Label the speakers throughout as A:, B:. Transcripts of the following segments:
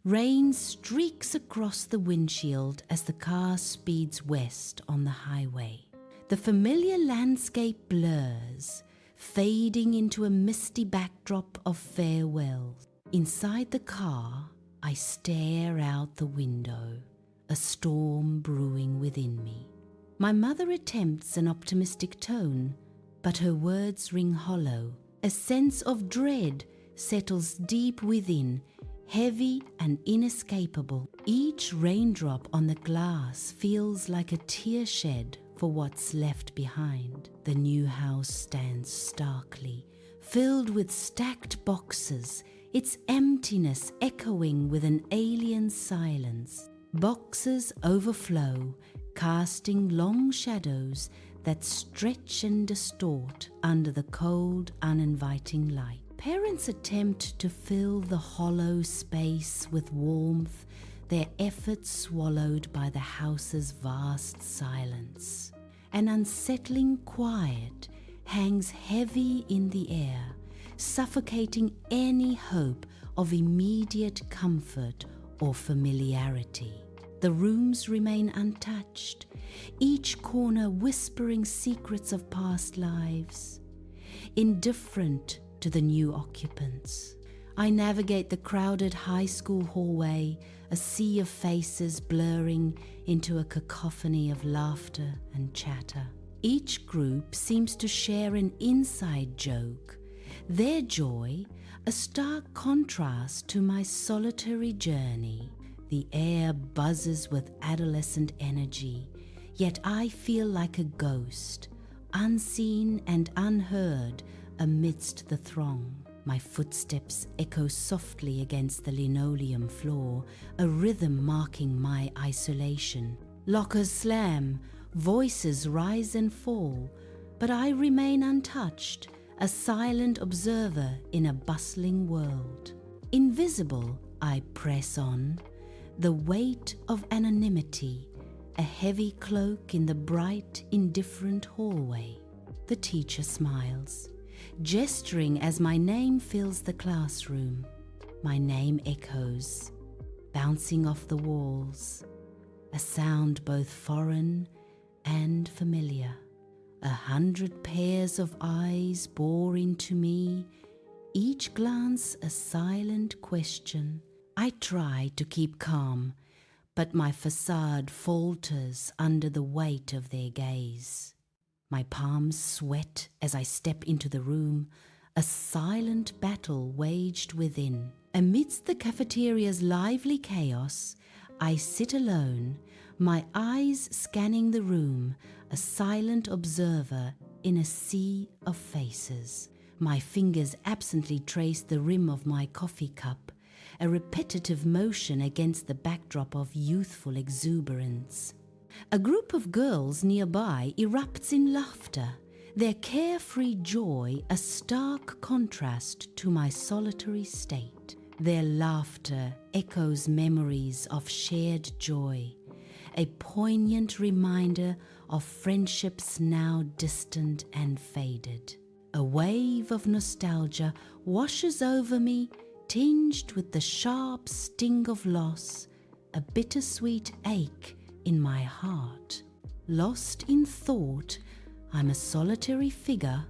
A: Rain streaks across the windshield as the car speeds west on the highway. The familiar landscape blurs, fading into a misty backdrop of farewells. Inside the car, I stare out the window, a storm brewing within me. My mother attempts an optimistic tone, but her words ring hollow. A sense of dread settles deep within, heavy and inescapable. Each raindrop on the glass feels like a tear shed for what's left behind. The new house stands starkly, filled with stacked boxes, its emptiness echoing with an alien silence. Boxes overflow, casting long shadows that stretch and distort under the cold, uninviting light. Parents attempt to fill the hollow space with warmth, their efforts swallowed by the house's vast silence. An unsettling quiet hangs heavy in the air, suffocating any hope of immediate comfort or familiarity. The rooms remain untouched, each corner whispering secrets of past lives, indifferent to the new occupants. I navigate the crowded high school hallway, a sea of faces blurring into a cacophony of laughter and chatter. Each group seems to share an inside joke, their joy a stark contrast to my solitary journey. The air buzzes with adolescent energy, yet I feel like a ghost, unseen and unheard amidst the throng. My footsteps echo softly against the linoleum floor, a rhythm marking my isolation. Lockers slam, voices rise and fall, but I remain untouched, a silent observer in a bustling world. Invisible, I press on, the weight of anonymity, a heavy cloak in the bright, indifferent hallway. The teacher smiles, gesturing as my name fills the classroom. My name echoes, bouncing off the walls, a sound both foreign and familiar. 100 pairs of eyes bore into me, each glance a silent question. I try to keep calm, but my facade falters under the weight of their gaze. My palms sweat as I step into the room, a silent battle waged within. Amidst the cafeteria's lively chaos, I sit alone, my eyes scanning the room, a silent observer in a sea of faces. My fingers absently trace the rim of my coffee cup, a repetitive motion against the backdrop of youthful exuberance. A group of girls nearby erupts in laughter, their carefree joy a stark contrast to my solitary state. Their laughter echoes memories of shared joy, a poignant reminder of friendships now distant and faded. A wave of nostalgia washes over me, tinged with the sharp sting of loss, a bittersweet ache in my heart. Lost in thought, I'm a solitary figure,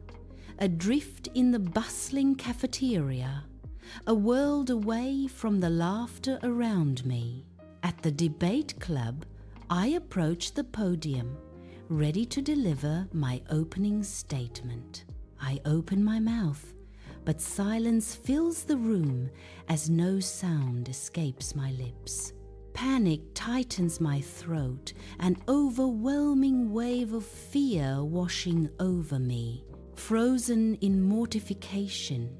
A: adrift in the bustling cafeteria, a world away from the laughter around me. At the debate club, I approach the podium, ready to deliver my opening statement. I open my mouth, but silence fills the room as no sound escapes my lips. Panic tightens my throat, an overwhelming wave of fear washing over me. Frozen in mortification,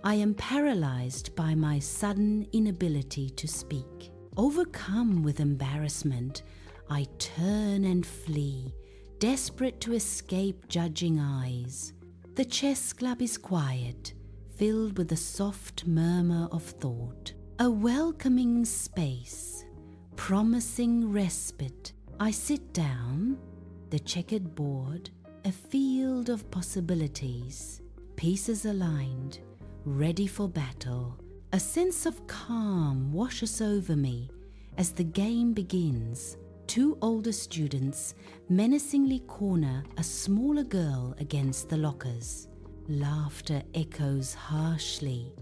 A: I am paralyzed by my sudden inability to speak. Overcome with embarrassment, I turn and flee, desperate to escape judging eyes. The chess club is quiet, filled with the soft murmur of thought. A welcoming space, promising respite. I sit down, the checkered board, a field of possibilities, pieces aligned, ready for battle, A sense of calm washes over me as the game begins. Two older students menacingly corner a smaller girl against the lockers. Laughter echoes harshly,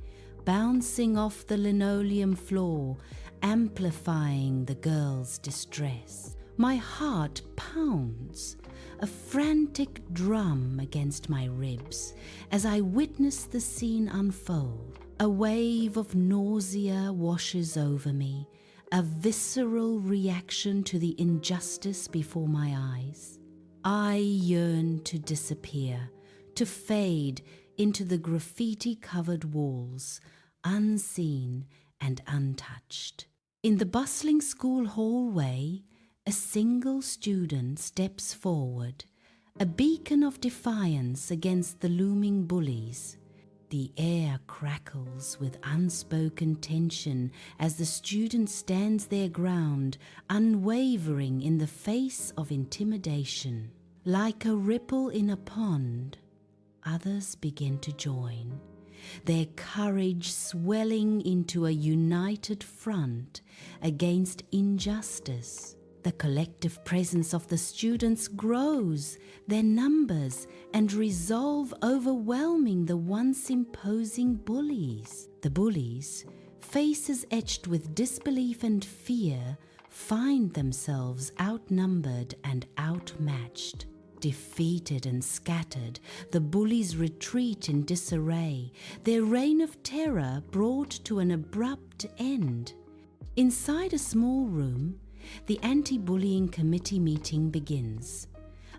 A: bouncing off the linoleum floor, amplifying the girl's distress. My heart pounds, a frantic drum against my ribs, as I witness the scene unfold. A wave of nausea washes over me, a visceral reaction to the injustice before my eyes. I yearn to disappear, to fade into the graffiti-covered walls, unseen and untouched. In the bustling school hallway, a single student steps forward, a beacon of defiance against the looming bullies. The air crackles with unspoken tension as the student stands their ground, unwavering in the face of intimidation. Like a ripple in a pond, others begin to join, their courage swelling into a united front against injustice. The collective presence of the students grows, their numbers and resolve overwhelming the once imposing bullies. The bullies, faces etched with disbelief and fear, find themselves outnumbered and outmatched. Defeated and scattered, the bullies retreat in disarray, their reign of terror brought to an abrupt end. Inside a small room, the anti-bullying committee meeting begins,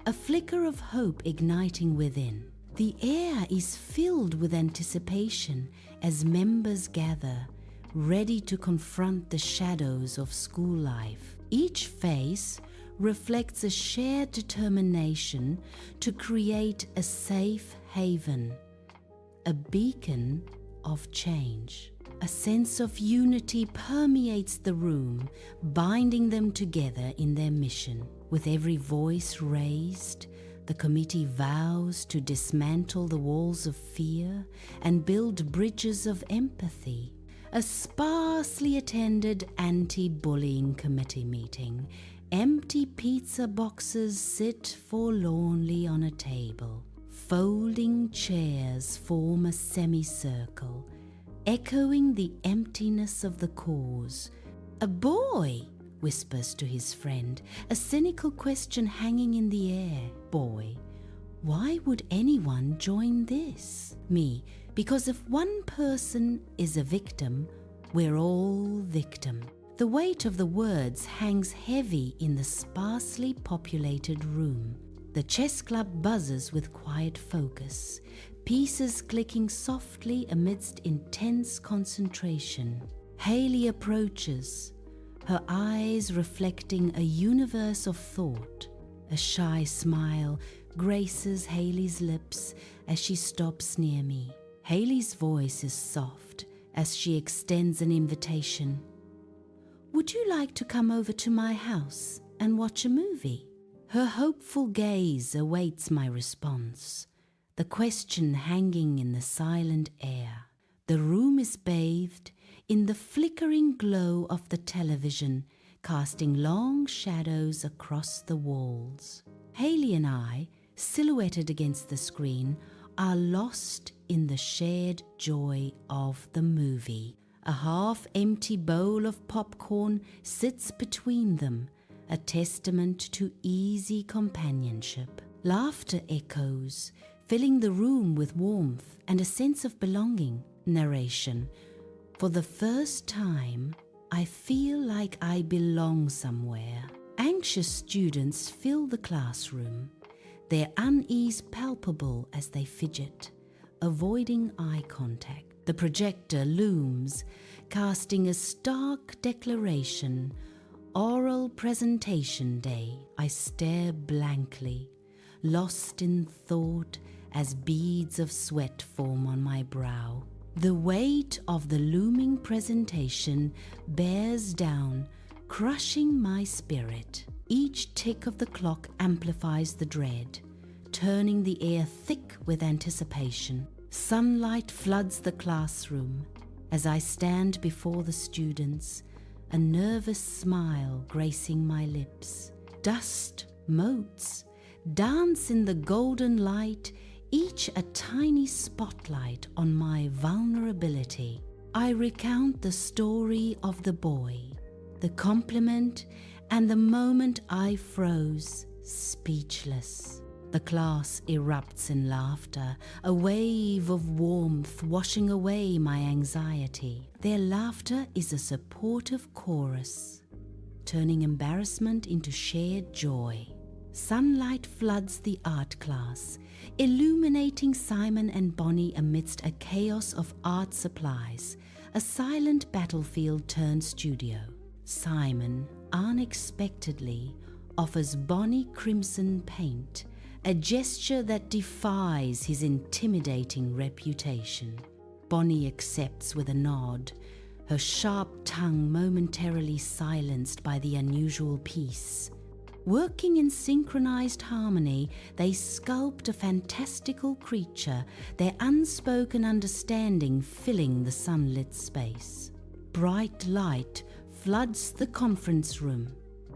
A: a flicker of hope igniting within. The air is filled with anticipation as members gather, ready to confront the shadows of school life. Each face reflects a shared determination to create a safe haven, a beacon of change. A sense of unity permeates the room, binding them together in their mission. With every voice raised, the committee vows to dismantle the walls of fear and build bridges of empathy. A sparsely attended anti-bullying committee meeting. Empty pizza boxes sit forlornly on a table. Folding chairs form a semicircle, echoing the emptiness of the cause. A boy whispers to his friend, a cynical question hanging in the air. Boy, why would anyone join this? Me, because if one person is a victim, we're all victim. The weight of the words hangs heavy in the sparsely populated room. The chess club buzzes with quiet focus, pieces clicking softly amidst intense concentration. Haley approaches, her eyes reflecting a universe of thought. A shy smile graces Haley's lips as she stops near me. Haley's voice is soft as she extends an invitation. Would you like to come over to my house and watch a movie? Her hopeful gaze awaits my response, the question hanging in the silent air. The room is bathed in the flickering glow of the television, casting long shadows across the walls. Haley and I, silhouetted against the screen, are lost in the shared joy of the movie. A half-empty bowl of popcorn sits between them, a testament to easy companionship. Laughter echoes, filling the room with warmth and a sense of belonging. Narration. For the first time, I feel like I belong somewhere. Anxious students fill the classroom, their unease palpable as they fidget, avoiding eye contact. The projector looms, casting a stark declaration. Oral presentation day. I stare blankly, lost in thought as beads of sweat form on my brow. The weight of the looming presentation bears down, crushing my spirit. Each tick of the clock amplifies the dread, turning the air thick with anticipation. Sunlight floods the classroom, As I stand before the students, a nervous smile gracing my lips. Dust motes dance in the golden light, each a tiny spotlight on my vulnerability. I recount the story of the boy, the compliment, and the moment I froze, speechless. The class erupts in laughter, a wave of warmth washing away my anxiety. Their laughter is a supportive chorus, turning embarrassment into shared joy. Sunlight floods the art class, illuminating Simon and Bonnie amidst a chaos of art supplies, a silent battlefield turned studio. Simon unexpectedly offers Bonnie crimson paint, a gesture that defies his intimidating reputation. Bonnie accepts with a nod, her sharp tongue momentarily silenced by the unusual piece. Working in synchronized harmony, they sculpt a fantastical creature, their unspoken understanding filling the sunlit space. Bright light floods the conference room,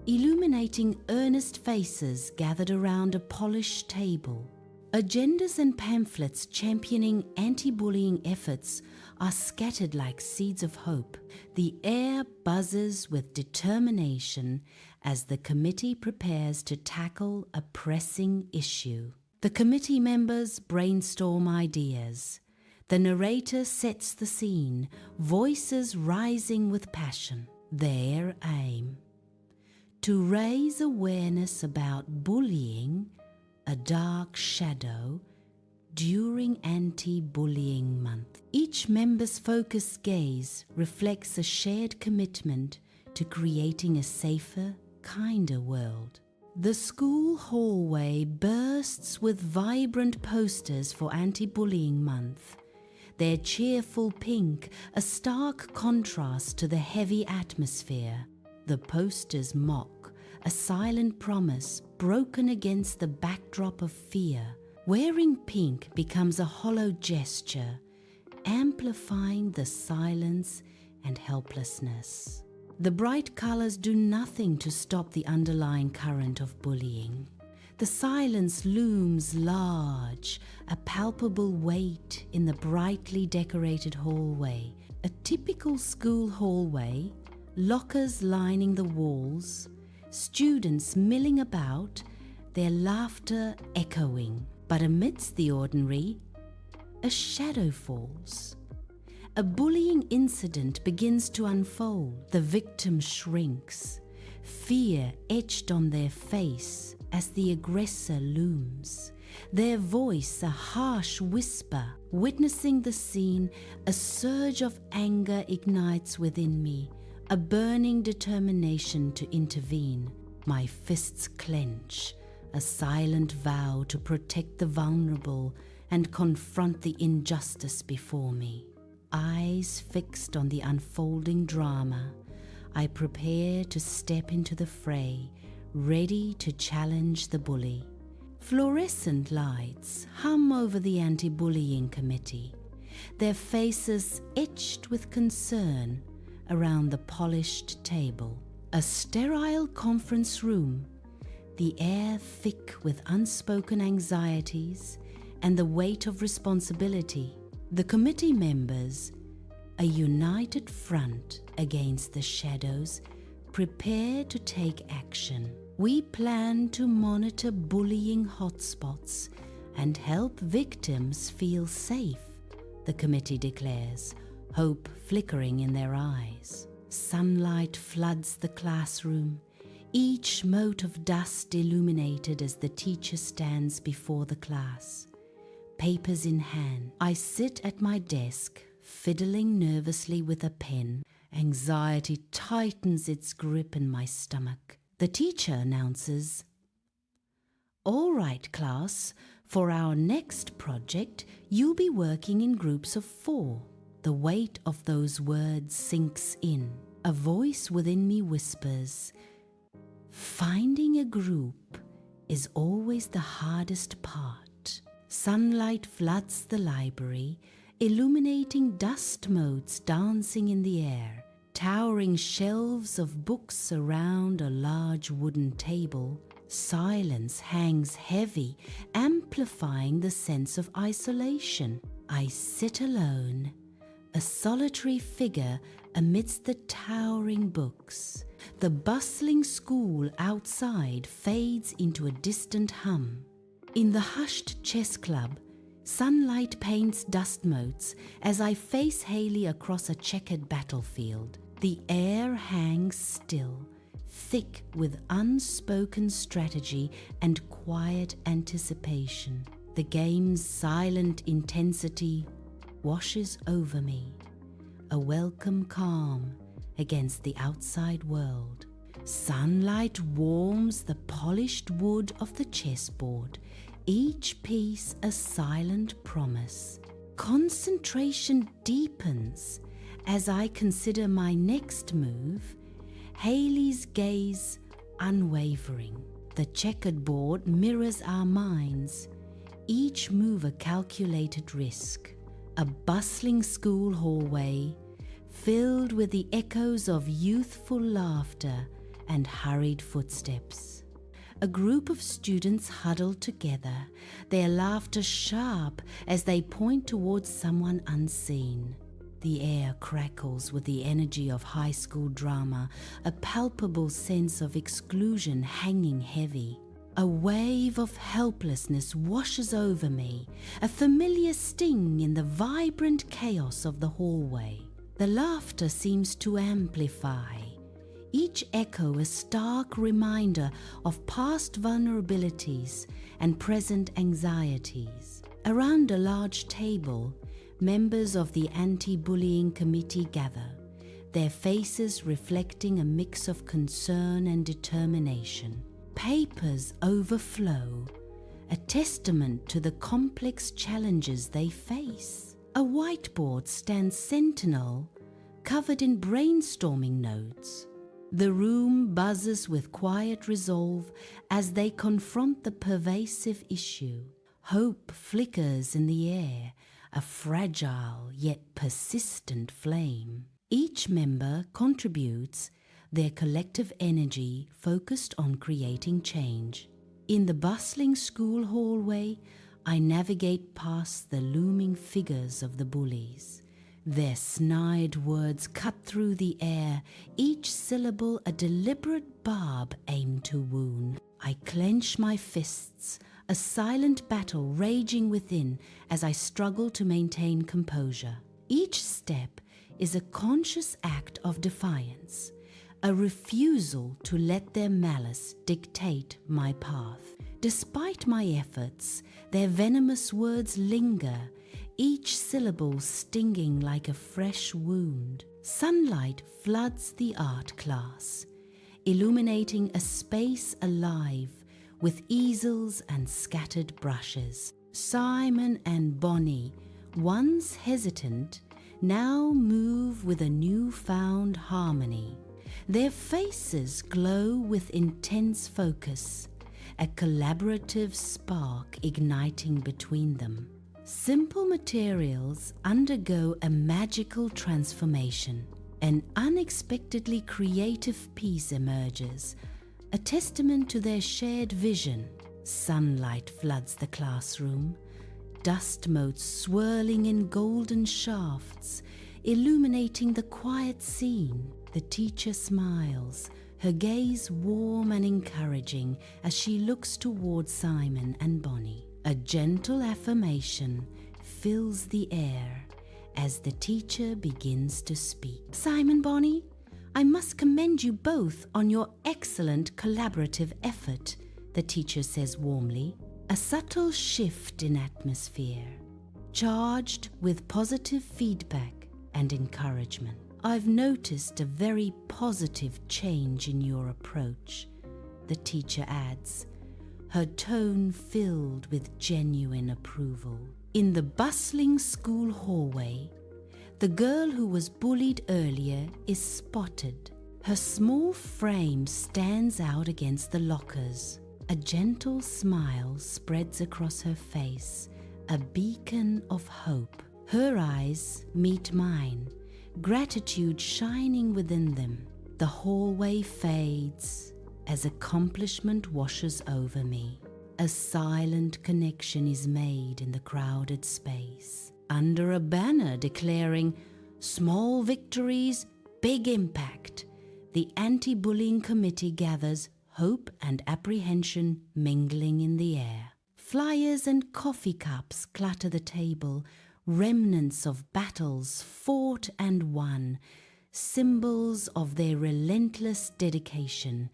A: illuminating earnest faces gathered around a polished table. Agendas and pamphlets championing anti-bullying efforts are scattered like seeds of hope. The air buzzes with determination as the committee prepares to tackle a pressing issue. The committee members brainstorm ideas. The narrator sets the scene, voices rising with passion. Their aim: to raise awareness about bullying, a dark shadow, during Anti-Bullying Month. Each member's focused gaze reflects a shared commitment to creating a safer, kinder world. The school hallway bursts with vibrant posters for Anti-Bullying Month. Their cheerful pink, a stark contrast to the heavy atmosphere. The posters mock, a silent promise broken against the backdrop of fear. Wearing pink becomes a hollow gesture, amplifying the silence and helplessness. The bright colors do nothing to stop the underlying current of bullying. The silence looms large, a palpable weight in the brightly decorated hallway. A typical school hallway, lockers lining the walls, students milling about, their laughter echoing. But amidst the ordinary, a shadow falls. A bullying incident begins to unfold. The victim shrinks, fear etched on their face as the aggressor looms. Their voice a harsh whisper. Witnessing the scene, a surge of anger ignites within me, a burning determination to intervene. My fists clench, a silent vow to protect the vulnerable and confront the injustice before me. Eyes fixed on the unfolding drama, I prepare to step into the fray, ready to challenge the bully. Fluorescent lights hum over the anti-bullying committee, their faces etched with concern around the polished table. A sterile conference room, the air thick with unspoken anxieties and the weight of responsibility. The committee members, a united front against the shadows, prepare to take action. We plan to monitor bullying hotspots and help victims feel safe, the committee declares, hope flickering in their eyes. Sunlight floods the classroom, each mote of dust illuminated as the teacher stands before the class. Papers in hand, I sit at my desk, fiddling nervously with a pen. Anxiety tightens its grip in my stomach. The teacher announces, "All right, class, for our next project, you'll be working in groups of 4. The weight of those words sinks in. A voice within me whispers, "Finding a group is always the hardest part." Sunlight floods the library, illuminating dust motes dancing in the air. Towering shelves of books surround a large wooden table. Silence hangs heavy, amplifying the sense of isolation. I sit alone, a solitary figure amidst the towering books. The bustling school outside fades into a distant hum. In the hushed chess club, sunlight paints dust motes as I face Haley across a checkered battlefield. The air hangs still, thick with unspoken strategy and quiet anticipation. The game's silent intensity washes over me, a welcome calm against the outside world. Sunlight warms the polished wood of the chessboard, each piece a silent promise. Concentration deepens as I consider my next move, Haley's gaze unwavering. The checkered board mirrors our minds, each move a calculated risk. A bustling school hallway, filled with the echoes of youthful laughter and hurried footsteps. A group of students huddle together, their laughter sharp as they point towards someone unseen. The air crackles with the energy of high school drama, a palpable sense of exclusion hanging heavy. A wave of helplessness washes over me, a familiar sting in the vibrant chaos of the hallway. The laughter seems to amplify, each echo a stark reminder of past vulnerabilities and present anxieties. Around a large table, members of the anti-bullying committee gather, their faces reflecting a mix of concern and determination. Papers overflow, a testament to the complex challenges they face. A whiteboard stands sentinel, covered in brainstorming notes. The room buzzes with quiet resolve as they confront the pervasive issue. Hope flickers in the air, a fragile yet persistent flame. Each member contributes their collective energy focused on creating change. In the bustling school hallway, I navigate past the looming figures of the bullies. Their snide words cut through the air, each syllable a deliberate barb aimed to wound. I clench my fists, a silent battle raging within as I struggle to maintain composure. Each step is a conscious act of defiance, a refusal to let their malice dictate my path. Despite my efforts, their venomous words linger, each syllable stinging like a fresh wound. Sunlight floods the art class, illuminating a space alive with easels and scattered brushes. Simon and Bonnie, once hesitant, now move with a newfound harmony. Their faces glow with intense focus, a collaborative spark igniting between them. Simple materials undergo a magical transformation. An unexpectedly creative piece emerges, a testament to their shared vision. Sunlight floods the classroom, dust motes swirling in golden shafts, illuminating the quiet scene. The teacher smiles, her gaze warm and encouraging as she looks towards Simon and Bonnie. A gentle affirmation fills the air as the teacher begins to speak. Simon, Bonnie, I must commend you both on your excellent collaborative effort, the teacher says warmly. A subtle shift in atmosphere, charged with positive feedback and encouragement. I've noticed a very positive change in your approach, the teacher adds, her tone filled with genuine approval. In the bustling school hallway, the girl who was bullied earlier is spotted. Her small frame stands out against the lockers. A gentle smile spreads across her face, a beacon of hope. Her eyes meet mine, gratitude shining within them. The hallway fades as accomplishment washes over me. A silent connection is made in the crowded space, under a banner declaring "Small victories, big impact." The anti-bullying committee gathers, hope and apprehension mingling in the air. Flyers and coffee cups clutter the table, remnants of battles fought and won, symbols of their relentless dedication.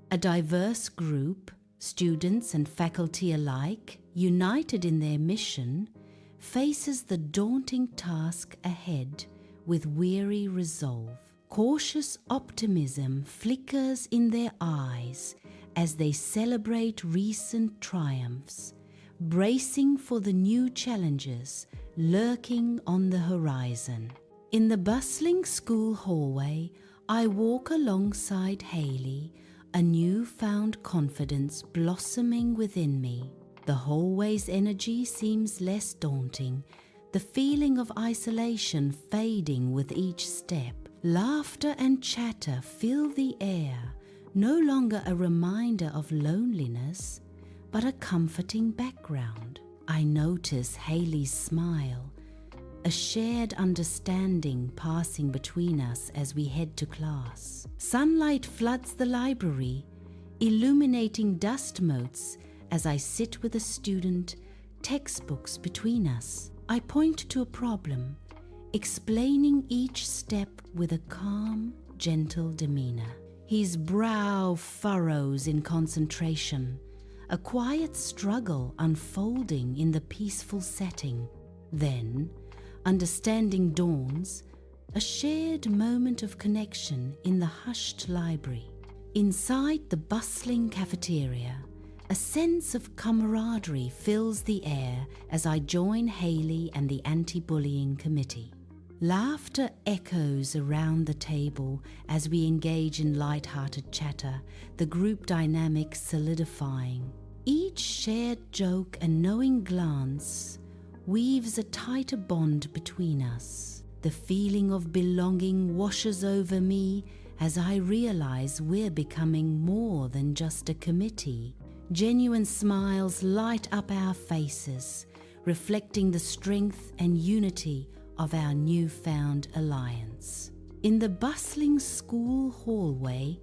A: A diverse group, students and faculty alike, united in their mission, faces the daunting task ahead with weary resolve. Cautious optimism flickers in their eyes as they celebrate recent triumphs, bracing for the new challenges lurking on the horizon. In the bustling school hallway, I walk alongside Haley, a newfound confidence blossoming within me. The hallway's energy seems less daunting, the feeling of isolation fading with each step. Laughter and chatter fill the air, no longer a reminder of loneliness, but a comforting background. I notice Haley's smile, a shared understanding passing between us as we head to class. Sunlight floods the library, illuminating dust motes as I sit with a student, textbooks between us. I point to a problem, explaining each step with a calm, gentle demeanor. His brow furrows in concentration, a quiet struggle unfolding in the peaceful setting. Then, understanding dawns, a shared moment of connection in the hushed library. Inside the bustling cafeteria, a sense of camaraderie fills the air as I join Haley and the anti-bullying committee. Laughter echoes around the table as we engage in light-hearted chatter, the group dynamic solidifying. Each shared joke and knowing glance weaves a tighter bond between us. The feeling of belonging washes over me as I realize we're becoming more than just a committee. Genuine smiles light up our faces, reflecting the strength and unity of our newfound alliance. In the bustling school hallway,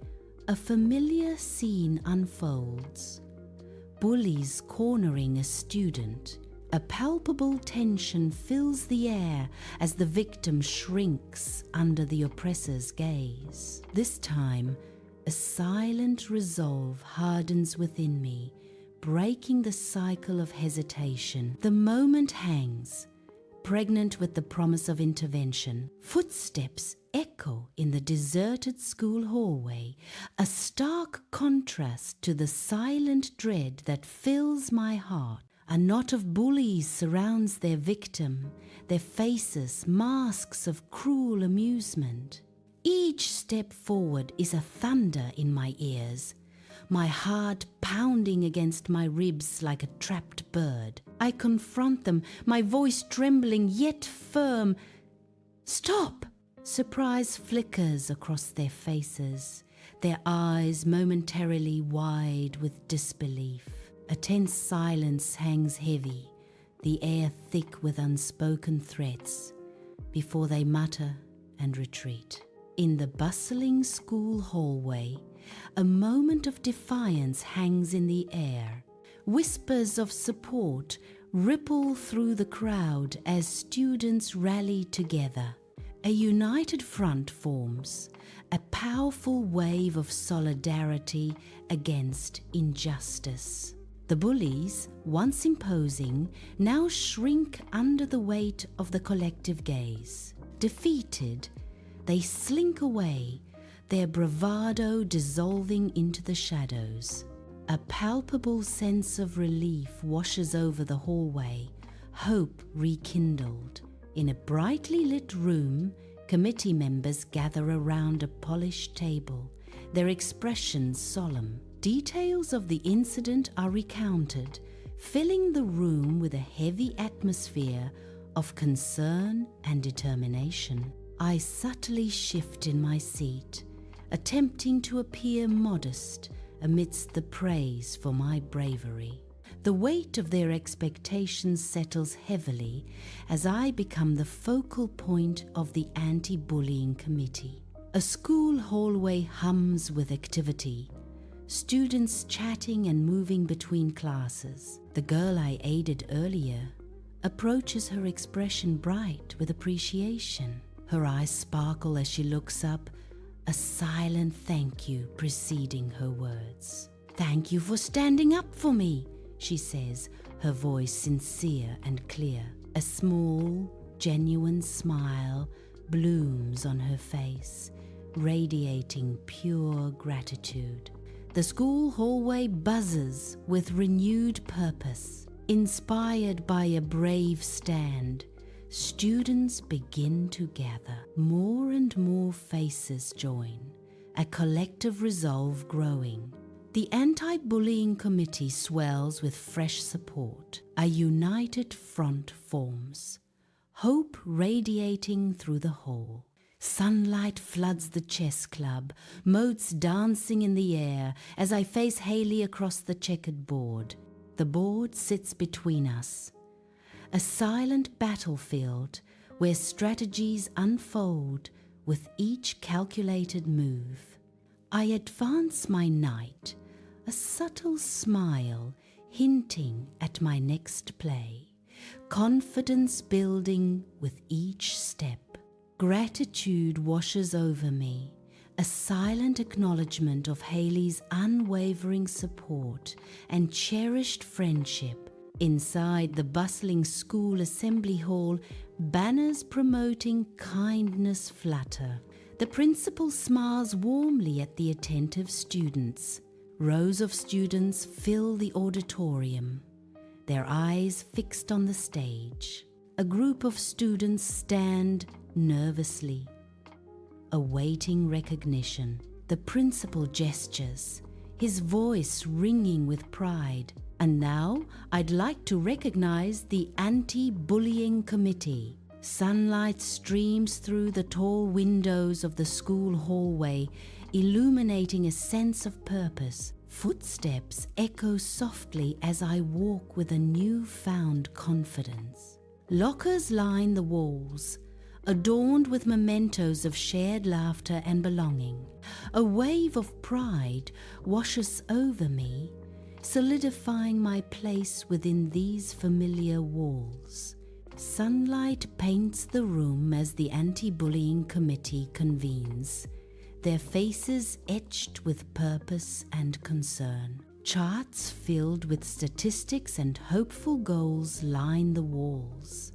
A: a familiar scene unfolds. Bullies cornering a student. A palpable tension fills the air as the victim shrinks under the oppressor's gaze. This time, a silent resolve hardens within me, breaking the cycle of hesitation. The moment hangs, pregnant with the promise of intervention. Footsteps echo in the deserted school hallway, a stark contrast to the silent dread that fills my heart. A knot of bullies surrounds their victim, their faces masks of cruel amusement. Each step forward is a thunder in my ears, my heart pounding against my ribs like a trapped bird. I confront them, my voice trembling yet firm. "Stop!" Surprise flickers across their faces, their eyes momentarily wide with disbelief. A tense silence hangs heavy, the air thick with unspoken threats, before they mutter and retreat. In the bustling school hallway, a moment of defiance hangs in the air. Whispers of support ripple through the crowd as students rally together. A united front forms, a powerful wave of solidarity against injustice. The bullies, once imposing, now shrink under the weight of the collective gaze. Defeated, they slink away, their bravado dissolving into the shadows. A palpable sense of relief washes over the hallway, hope rekindled. In a brightly lit room, committee members gather around a polished table, their expressions solemn. Details of the incident are recounted, filling the room with a heavy atmosphere of concern and determination. I subtly shift in my seat, attempting to appear modest amidst the praise for my bravery. The weight of their expectations settles heavily as I become the focal point of the anti-bullying committee. A school hallway hums with activity, students chatting and moving between classes. The girl I aided earlier approaches, her expression bright with appreciation. Her eyes sparkle as she looks up, a silent thank you preceding her words. "Thank you for standing up for me," she says, her voice sincere and clear. A small, genuine smile blooms on her face, radiating pure gratitude. The school hallway buzzes with renewed purpose. Inspired by a brave stand, students begin to gather. More and more faces join, a collective resolve growing. The anti-bullying committee swells with fresh support. A united front forms, hope radiating through the hall. Sunlight floods the chess club, motes dancing in the air as I face Haley across the checkered board. The board sits between us, a silent battlefield where strategies unfold with each calculated move. I advance my knight, a subtle smile hinting at my next play, confidence building with each step. Gratitude washes over me, a silent acknowledgement of Haley's unwavering support and cherished friendship. Inside the bustling school assembly hall, banners promoting kindness flutter. The principal smiles warmly at the attentive students. Rows of students fill the auditorium, their eyes fixed on the stage. A group of students stand nervously, awaiting recognition. The principal gestures, his voice ringing with pride. "And now I'd like to recognize the anti-bullying committee." Sunlight streams through the tall windows of the school hallway, illuminating a sense of purpose. Footsteps echo softly as I walk with a newfound confidence. Lockers line the walls, adorned with mementos of shared laughter and belonging. A wave of pride washes over me, solidifying my place within these familiar walls. Sunlight paints the room as the anti-bullying committee convenes, their faces etched with purpose and concern. Charts filled with statistics and hopeful goals line the walls,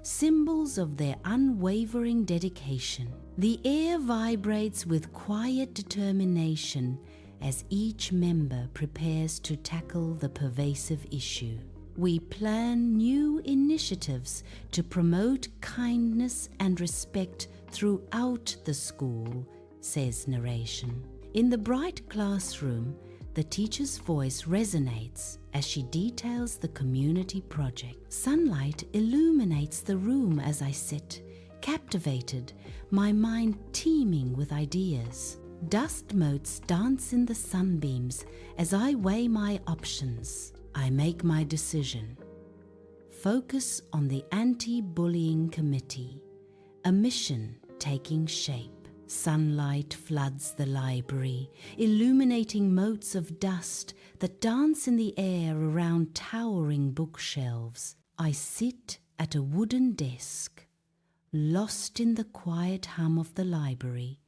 A: symbols of their unwavering dedication. The air vibrates with quiet determination as each member prepares to tackle the pervasive issue. We plan new initiatives to promote kindness and respect throughout the school, says narration. In the bright classroom, the teacher's voice resonates as she details the community project. Sunlight illuminates the room as I sit, captivated, my mind teeming with ideas. Dust motes dance in the sunbeams as I weigh my options. I make my decision. Focus on the anti-bullying committee, a mission taking shape. Sunlight floods the library, illuminating motes of dust that dance in the air around towering bookshelves. I sit at a wooden desk, lost in the quiet hum of the library,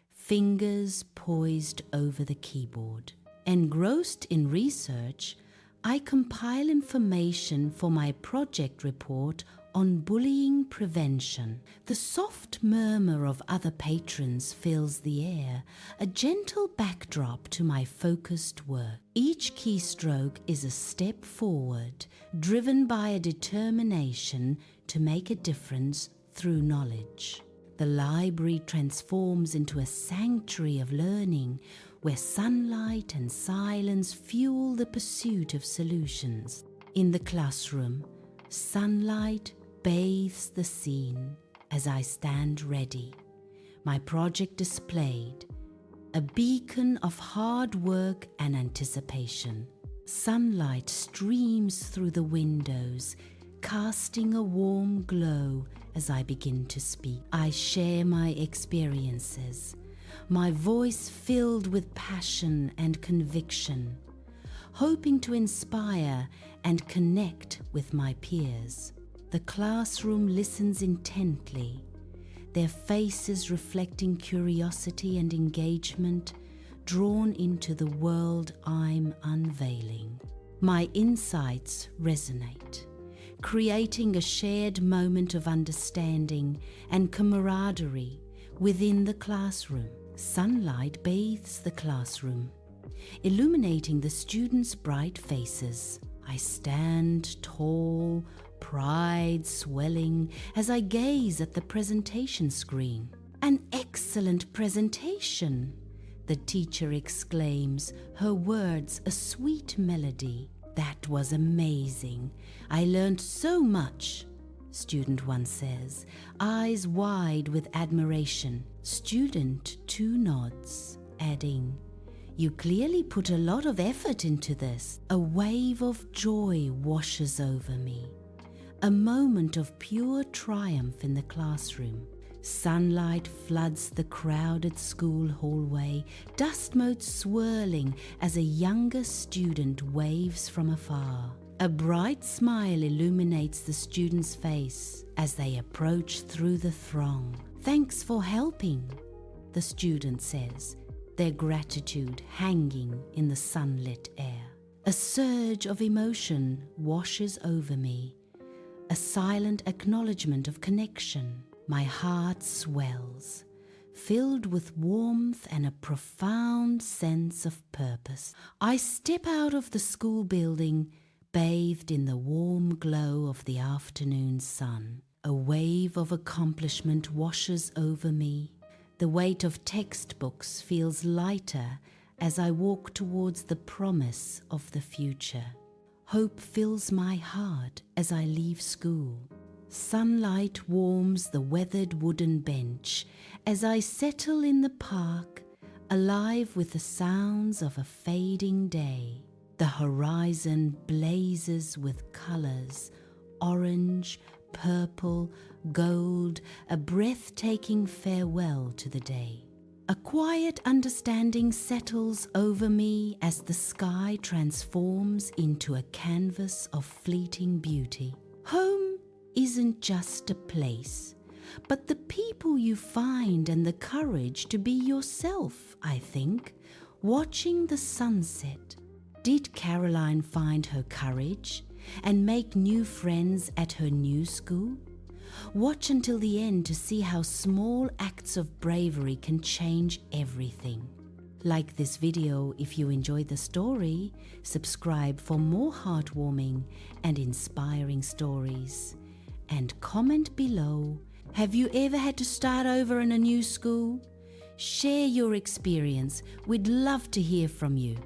A: fingers poised over the keyboard. Engrossed in research, I compile information for my project report on bullying prevention. The soft murmur of other patrons fills the air, a gentle backdrop to my focused work. Each keystroke is a step forward, driven by a determination to make a difference through knowledge. The library transforms into a sanctuary of learning where sunlight and silence fuel the pursuit of solutions. In the classroom, sunlight bathes the scene as I stand ready, my project displayed, a beacon of hard work and anticipation. Sunlight streams through the windows, casting a warm glow as I begin to speak. I share my experiences, my voice filled with passion and conviction, hoping to inspire and connect with my peers. The classroom listens intently, their faces reflecting curiosity and engagement, drawn into the world I'm unveiling. My insights resonate, creating a shared moment of understanding and camaraderie within the classroom. Sunlight bathes the classroom, illuminating the students' bright faces. I stand tall, pride swelling as I gaze at the presentation screen. An excellent presentation, the teacher exclaims, her words a sweet melody. That was amazing. I learned so much, student one says, eyes wide with admiration. Student two nods, adding, you clearly put a lot of effort into this. A wave of joy washes over me, a moment of pure triumph in the classroom. Sunlight floods the crowded school hallway, dust motes swirling as a younger student waves from afar. A bright smile illuminates the student's face as they approach through the throng. Thanks for helping, the student says, their gratitude hanging in the sunlit air. A surge of emotion washes over me, a silent acknowledgement of connection. My heart swells, filled with warmth and a profound sense of purpose. I step out of the school building, bathed in the warm glow of the afternoon sun. A wave of accomplishment washes over me. The weight of textbooks feels lighter as I walk towards the promise of the future. Hope fills my heart as I leave school. Sunlight warms the weathered wooden bench as I settle in the park, alive with the sounds of a fading day. The horizon blazes with colors, orange, purple, gold, a breathtaking farewell to the day. A quiet understanding settles over me as the sky transforms into a canvas of fleeting beauty. Home isn't just a place, but the people you find and the courage to be yourself, I think, watching the sunset. Did Caroline find her courage and make new friends at her new school? Watch until the end to see how small acts of bravery can change everything. Like this video if you enjoyed the story, subscribe for more heartwarming and inspiring stories. And comment below, have you ever had to start over in a new school? Share your experience, we'd love to hear from you.